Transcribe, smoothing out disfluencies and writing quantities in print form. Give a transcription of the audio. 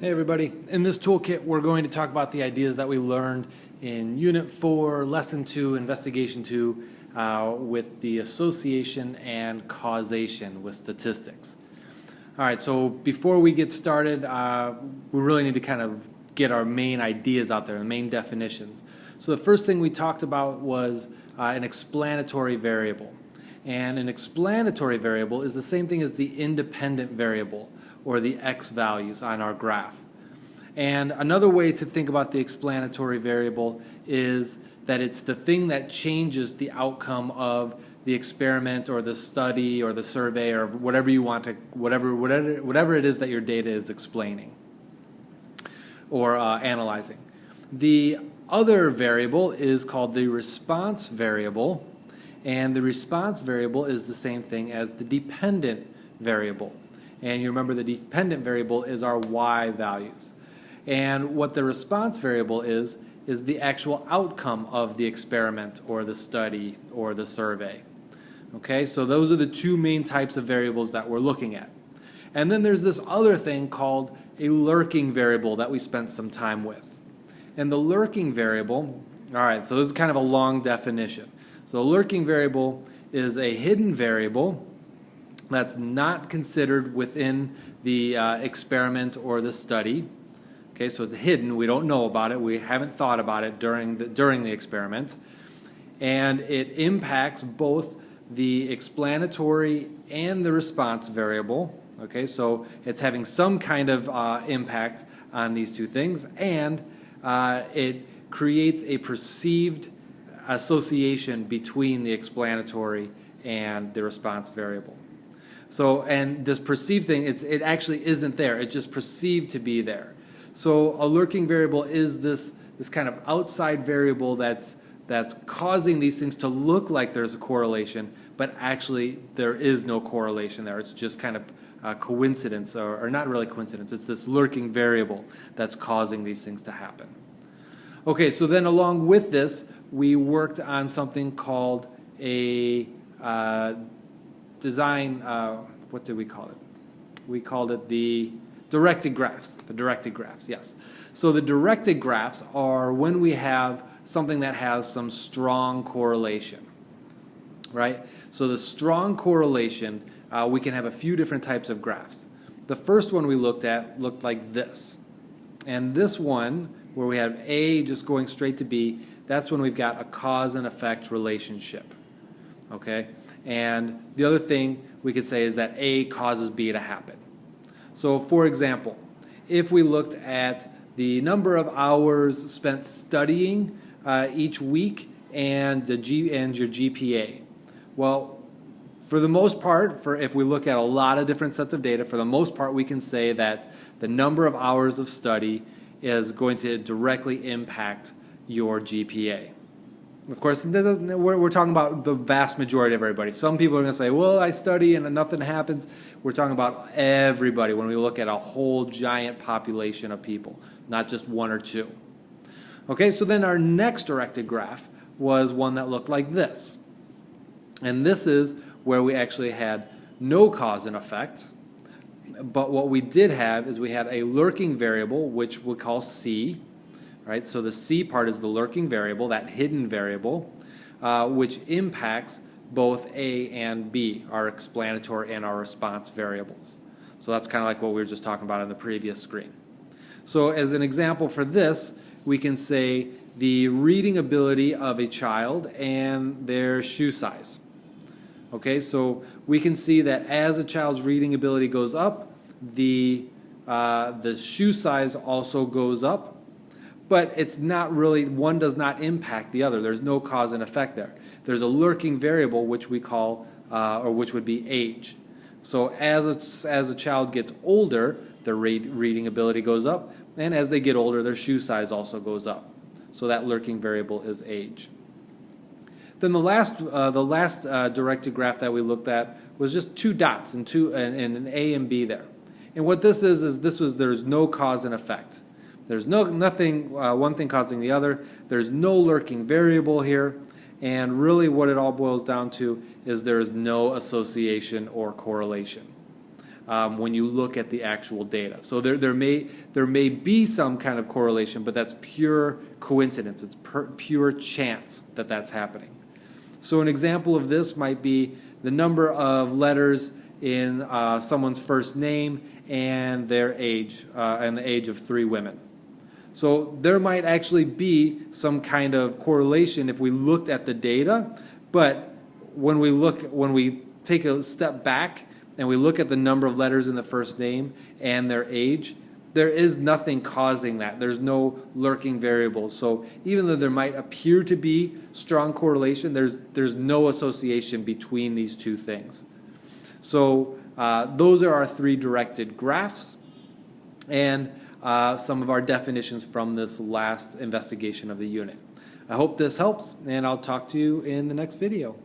Hey everybody, in this toolkit we're going to talk about the ideas that we learned in Unit 4, Lesson 2, Investigation 2 with the association and causation with statistics. Alright, so before we get started, we really need to kind of get our main ideas out there, the main definitions. So the first thing we talked about was an explanatory variable. And an explanatory variable is the same thing as the independent variable, or the x values on our graph. And another way to think about the explanatory variable is that it's the thing that changes the outcome of the experiment or the study or the survey or whatever you want to, whatever it is that your data is explaining or analyzing. The other variable is called the response variable, and the response variable is the same thing as the dependent variable. And you remember the dependent variable is our y values. And what the response variable is the actual outcome of the experiment or the study or the survey. Okay, so those are the two main types of variables that we're looking at. And then there's this other thing called a lurking variable that we spent some time with. And the lurking variable, all right, so this is kind of a long definition. So a lurking variable is a hidden variable that's not considered within the experiment or the study. Okay, so it's hidden. We don't know about it. We haven't thought about it during the experiment. And it impacts both the explanatory and the response variable. Okay, so it's having some kind of impact on these two things, and it creates a perceived association between the explanatory and the response variable. So, and this perceived thing, it actually isn't there. It's just perceived to be there. So a lurking variable is this kind of outside variable that's causing these things to look like there's a correlation, but actually there is no correlation there. It's just kind of a coincidence, or not really coincidence. It's this lurking variable that's causing these things to happen. Okay, so then along with this, we worked on something called a design, what did we call it? We called it the directed graphs. The directed graphs, yes. So the directed graphs are when we have something that has some strong correlation, right? So the strong correlation, we can have a few different types of graphs. The first one we looked at looked like this. And this one, where we have A just going straight to B, that's when we've got a cause and effect relationship, okay? And the other thing we could say is that A causes B to happen. So for example, if we looked at the number of hours spent studying each week and your GPA, well, for the most part, if we look at a lot of different sets of data, for the most part we can say that the number of hours of study is going to directly impact your GPA. Of course, we're talking about the vast majority of everybody. Some people are going to say, well, I study and nothing happens. We're talking about everybody when we look at a whole giant population of people, not just one or two. Okay, so then our next directed graph was one that looked like this. And this is where we actually had no cause and effect. But what we did have is we had a lurking variable, which we'll call C. Right? So the C part is the lurking variable, that hidden variable, which impacts both A and B, our explanatory and our response variables. So that's kind of like what we were just talking about on the previous screen. So as an example for this, we can say the reading ability of a child and their shoe size. Okay, so we can see that as a child's reading ability goes up, the shoe size also goes up. But it's not really, one does not impact the other. There's no cause and effect there. There's a lurking variable which we call, or which would be age. So as a child gets older, their reading ability goes up, and as they get older, their shoe size also goes up. So that lurking variable is age. Then the last directed graph that we looked at was just two dots and an A and B there. And what this is there's no cause and effect. There's nothing, one thing causing the other. There's no lurking variable here. And really what it all boils down to is there is no association or correlation. when you look at the actual data. So there may be some kind of correlation, but that's pure coincidence. It's pure chance that that's happening. So an example of this might be the number of letters in someone's first name and their age, and the age of 3 women. So there might actually be some kind of correlation if we looked at the data, but when we take a step back and we look at the number of letters in the first name and their age, there is nothing causing that. There's no lurking variables. So even though there might appear to be strong correlation, there's no association between these two things. So those are our 3 directed graphs and some of our definitions from this last investigation of the unit. I hope this helps, and I'll talk to you in the next video.